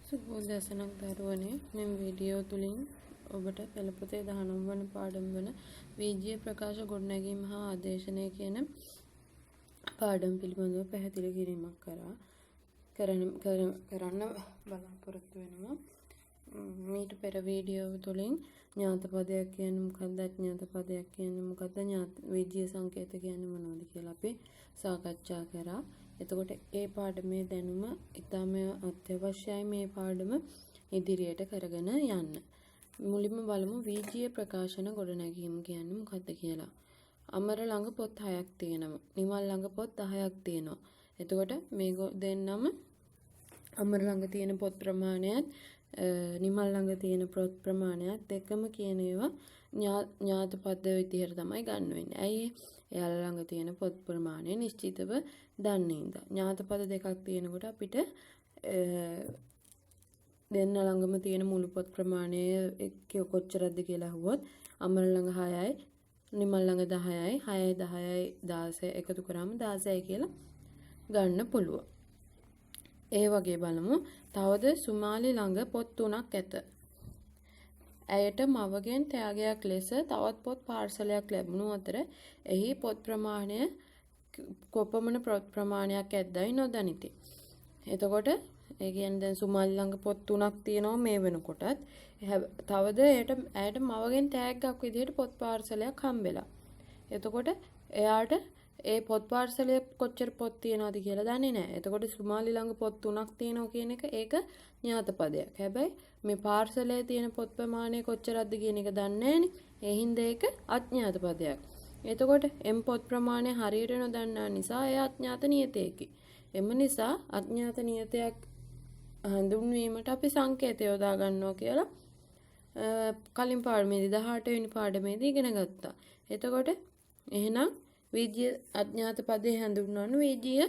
සුබෝදෑසනක් දරුවනේ මෙම වීඩියෝ තුලින් ඔබට පෙළ පොතේ 19 වන පාඩම වන වීජීය ප්‍රකාශ ගොඩනැගීම හා ආදේශනය කියන පාඩම් පිළිබඳව පැහැදිලි කිරීමක් කරන්න බලාපොරොත්තු වෙනවා. මීට පෙර වීඩියෝ තුලින් ඥාත පදයක් කියන්නේ මොකක්ද, අඥාත පදයක් කියන්නේ මොකක්ද, වීජීය සංකේත කියන්නේ මොනවද කියලා අපි සාකච්ඡා කරා. එතකොට ඒ පාඩමේ දැනුම ඉතාම අත්‍යවශ්‍යයි මේ පාඩම ඉදිරියට කරගෙන යන්න. මුලින්ම බලමු වීජීය ප්‍රකාශන ගොඩනැගීම කියන්නේ මොකක්ද කියලා. අමර ළඟ පොත් 6ක් තියෙනවා. නිමල් ළඟ පොත් 10ක් තියෙනවා. එතකොට මේ දෙන්නම අමර ළඟ තියෙන පොත් ප්‍රමාණයත් නිමල් ළඟ තියෙන පොත් ප්‍රමාණයත් දෙකම කියන ඒවා ඥාත පද විදිහට තමයි ගන්න වෙන්නේ. ඇයි? එයාලා ළඟ තියෙන පොත් ප්‍රමාණය නිශ්චිතව දන්නේ ඉඳා. ඥාත පද දෙකක් තියෙනකොට අපිට දෙන්න ළඟම තියෙන මුළු පොත් ප්‍රමාණය කොච්චරද කියලා අහුවොත් අමර ළඟ 6යි, නිමල් ළඟ 10යි, 6යි 10යි 16 එකතු කරාම 16යි කියලා ගන්න පුළුවන්. ඒ වගේ බලමු. තවද සුමාලි ළඟ පොත් 3ක් ඇත. ඇයට මවගෙන් ත්‍යාගයක් ලෙස තවත් පොත් පාර්සලයක් ලැබුණු අතර එහි පොත් ප්‍රමාණය කොපමණ ප්‍රමාණයක් ඇද්දයි නොදනිති. එතකොට ඒ කියන්නේ දැන් සුමාලි ළඟ පොත් 3ක් තියෙනවා මේ වෙනකොටත්. තවද ඇයට මවගෙන් ත්‍යාගයක් විදිහට පොත් පාර්සලයක් හම්බෙලා. එතකොට එයාට ඒ පොත් පාර්සලයේ කොච්චර පොත් තියෙනවද කියලා දන්නේ නැහැ. එතකොට සුමාලි ළඟ පොත් 3ක් තියෙනවා කියන එක ඒක ඥාත පදයක්. හැබැයි මේ පාර්සලයේ තියෙන පොත් ප්‍රමාණය කොච්චරද කියන එක දන්නේ නැහනේ. ඒ හින්දා ඒක අඥාත පදයක්. එතකොට m පොත් ප්‍රමාණය හරියට නොදන්නා නිසා එය අඥාත නියතයකි. එම නිසා අඥාත නියතයක් හඳුන්වීමට අපි සංකේත යොදා ගන්නවා කියලා කලින් පාඩමේදී 18 වෙනි පාඩමේදී ඉගෙන ගත්තා. එතකොට එහෙනම් වීජීය අඥාත පදේ හඳුන්වන වීජීය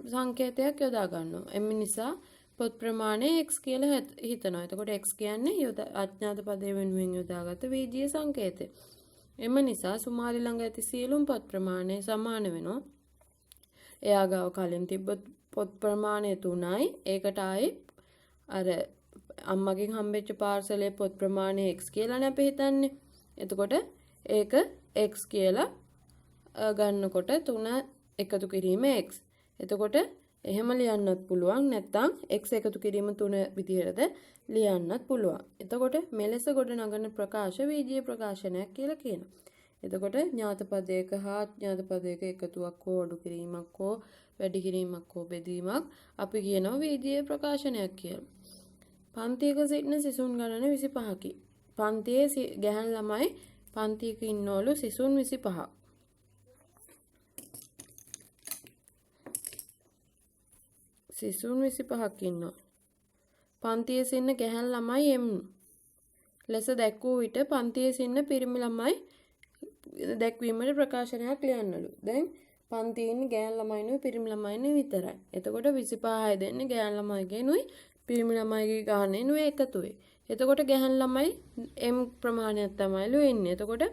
සංකේතයක් යොදා ගන්නවා. එම නිසා පොත් ප්‍රමාණය x කියලා හිතනවා. එතකොට x කියන්නේ අඥාත පදේ වෙනුවෙන් යොදාගත්ත වීජීය සංකේතය. එම නිසා සුමාලි ළඟ ඇති සියලුම පොත් ප්‍රමාණය සමාන වෙනවා. එයා ගාව කලින් තිබ්බ පොත් ප්‍රමාණය 3යි. ඒකට ආයේ අර අම්මගෙන් හම්බෙච්ච පාර්සලයේ පොත් ප්‍රමාණය x කියලානේ අපි හිතන්නේ. එතකොට ඒක x කියලා ගන්නකොට 3 එකතු කිරීම x. එතකොට එහෙම ලියන්නත් පුළුවන්. නැත්නම් x එකතු කිරීම 3 විදිහටද ලියන්නත් පුළුවන්. එතකොට මෙලෙස ගොඩනගන ප්‍රකාශ වීජීය ප්‍රකාශනයක් කියලා කියනවා. එතකොට ඥාත පදයක හා අඥාත පදයක එකතුවක් හෝ අඩු කිරීමක් හෝ වැඩි කිරීමක් හෝ බෙදීමක් අපි කියනවා වීජීය ප්‍රකාශනයක් කියලා. පන්තියක සිටින සිසුන් ගණන 25කි. පන්තියේ ගැහැණු ළමයි පන්තියක ඉන්නවලු සිසුන් 25ක්. සිසුන් 25ක් ඉන්නවා. පන්තියේ සිටින ගැහැණු ළමයි m ලෙස දැක්වූ විට පන්තියේ සිටින පිරිමි ළමයි දැක්වීමට ප්‍රකාශනයක් ලියන්නලු. දැන් පන්තියේ ඉන්න ගැහැණු ළමයිනුයි පිරිමි ළමයිනුයි විතරයි. එතකොට 25යි දෙන්නේ ගැහැණු ළමයිගෙනුයි පිරිමි ළමයිගේ ගානෙනුයි එකතුයි. එතකොට ගැහැණු ළමයි m ප්‍රමාණයක් තමයිලු එන්නේ. එතකොට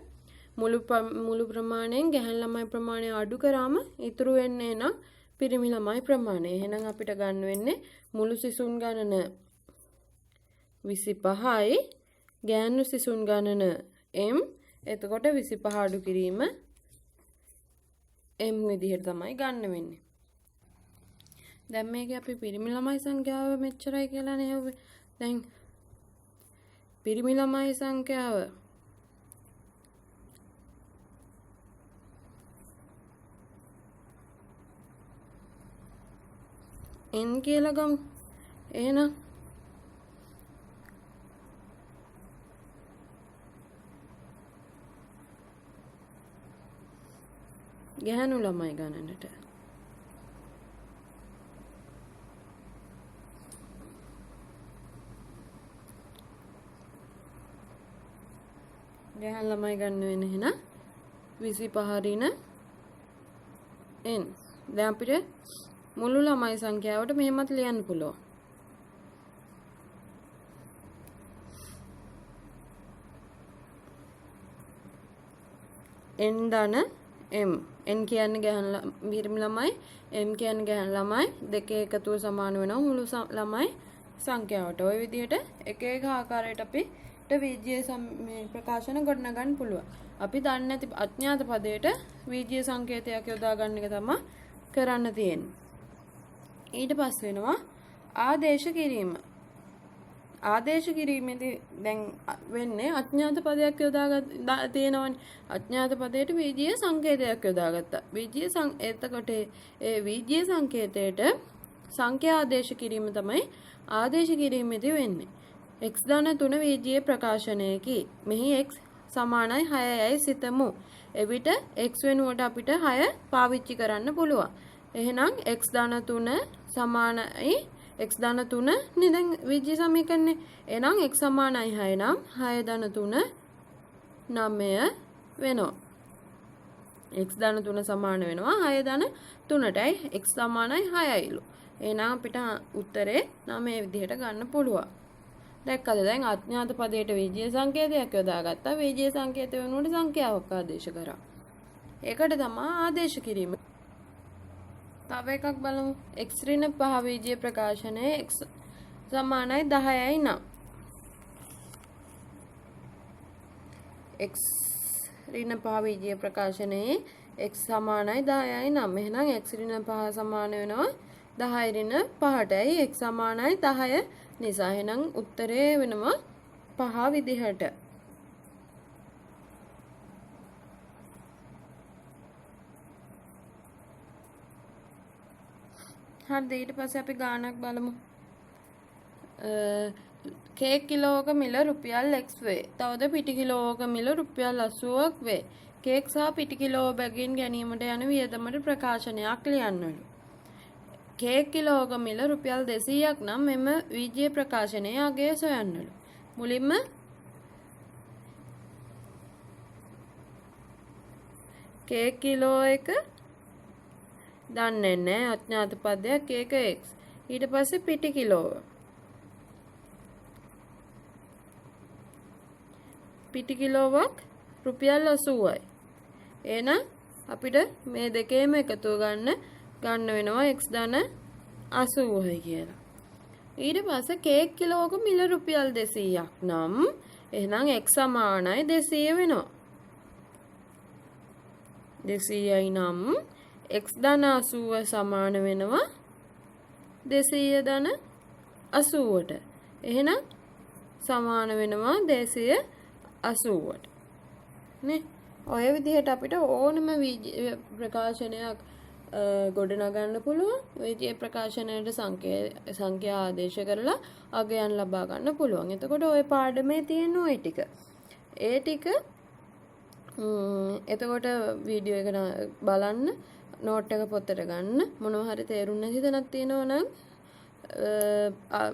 මුළු ප්‍රමාණයෙන් ගැහැණු ළමයි ප්‍රමාණය අඩු කරාම ඉතුරු වෙන්නේ නම් පිරිමි ළමයි ප්‍රමාණය. එහෙනම් අපිට ගන්න වෙන්නේ මුළු සිසුන් ගණන 25යි ගැහැණු සිසුන් ගණන m. එතකොට 25 අඩු කිරීම m විදිහට තමයි ගන්න වෙන්නේ. දැන් මේකේ අපි පිරිමි ළමයි සංඛ්‍යාව මෙච්චරයි කියලා නෙවෙයි. දැන් පිරිමි ළමයි සංඛ්‍යාව n කියලා ගමු. එහෙනම් ගැහැණු ළමයි ගණනට ගැහැණු ළමයි ගන්න වෙන එහෙනම් 25 රින n. දැන් අපිට මුළු ළමයි සංඛ්‍යාවට මෙහෙමත් ලියන්න පුළුවන්. n ධන m. n කියන්නේ ගැහැණු පිරිමි ළමයි, m කියන්නේ ගැහැණු ළමයි. දෙකේ එකතුව සමාන වෙනවා මුළු ළමයි සංඛ්‍යාවට. ওই විදිහට එක එක ආකාරයට අපිට වීජීය ප්‍රකාශන ගොඩනගන්න පුළුවන්. අපි දන්නේ නැති අඥාත පදයට වීජීය සංකේතයක් යොදා ගන්න එක තමයි කරන්න තියෙන්නේ. ඊට පස්සේ වෙනවා ආදේශ කිරීම. ආදේශ කිරීමේදී දැන් වෙන්නේ අඥාත පදයක් යොදා තියෙනවනේ. අඥාත පදයට වීජීය සංකේතයක් යොදාගත්තා. එතකොට ඒ වීජීය සංකේතයට සංඛ්‍යා ආදේශ කිරීම තමයි ආදේශ කිරීමේදී වෙන්නේ. x ධන 3 වීජීය ප්‍රකාශනයකි. මෙහි x සමානයි 6යි සිතමු. එවිට x වෙනුවට අපිට 6 පාවිච්චි කරන්න පුළුවන්. එහෙනම් x ධන 3 සමානයි x ධන 3 නේ දැන් වීජීය සමීකරණේ. එහෙනම් x සමානයි 6 නම් 6 ධන 3 9 වෙනවා. x ධන 3 සමාන වෙනවා 6 ධන 3ටයි x සමානයි 6යිලු. එහෙනම් අපිට උත්තරේ 9 විදිහට ගන්න පුළුවන්. දැක්කද දැන් අඥාත පදයට වීජීය සංකේතයක් යොදාගත්තා. වීජීය සංකේතය වෙනුවට සංඛ්‍යාවක් ආදේශ කරා. ඒකට තමයි ආදේශ කිරීම. තව එකක් බලමු. x ඍණ 5 වීජීය ප්‍රකාශනයේ x සමානයි 10යි නම් x ඍණ 5 වීජීය ප්‍රකාශනයේ x සමානයි 10යි නම් එහෙනම් x ඍණ 5 සමාන වෙනවා 10 ඍණ 5ටයි x සමානයි 10 නිසා එහෙනම් උත්තරේ වෙනවා 5 විදිහට. හරිද ඊට පස්සේ අපි ගාණක් බලමු. කේක් කිලෝක මිල රුපියල් x වේ. තවද පිටි කිලෝක මිල රුපියල් 80ක් වේ. කේක් සහ පිටි කිලෝ බැගින් ගැනීමට යන වියදමට ප්‍රකාශනයක් ලියන්නලු. කේක් කිලෝක මිල රුපියල් 200ක් නම් මෙම වීජීය ප්‍රකාශනයේ අගය සොයන්නලු. මුලින්ම කේක් කිලෝ එක දන්නේ නැහැ අඥාත පදයක් ඒක x. ඊට පස්සේ පිටි කිලෝව. පිටි කිලෝවක් රුපියල් 80යි. එහෙනම් අපිට මේ දෙකේම එකතු ගන්න වෙනවා x ධන 80යි කියලා. ඊට පස්සේ කේක් කිලෝක මිල රුපියල් 200ක් නම් එහෙනම් x සමානයි 200 වෙනවා. 200යි නම් x ධන 80 සමාන වෙනවා 200 ධන 80ට. එහෙනම් සමාන වෙනවා 280ට. නේ? ඔය විදිහට අපිට ඕනම ප්‍රකාශනයක් ගොඩනගන්න පුළුවන්. වීජීය ප්‍රකාශනයට සංඛ්‍යා ආදේශ කරලා අගයන් ලබා ගන්න පුළුවන්. එතකොට ওই පාඩමේ තියෙන ওই ටික. ඒ ටික එතකොට වීඩියෝ එක බලන්න, නෝට් එක පොතට ගන්න. මොනවා හරි තේරුම් නැති තැනක් තියෙනවා නම්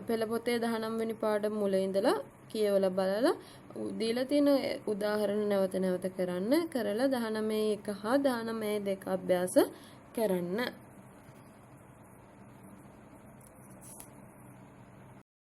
පෙළ පොතේ 19 වෙනි පාඩම මුල ඉඳලා කියවලා බලලා දීලා තියෙන උදාහරණ නැවත නැවත කරලා 19 1 හා 19 2 අභ්‍යාස කරන්න.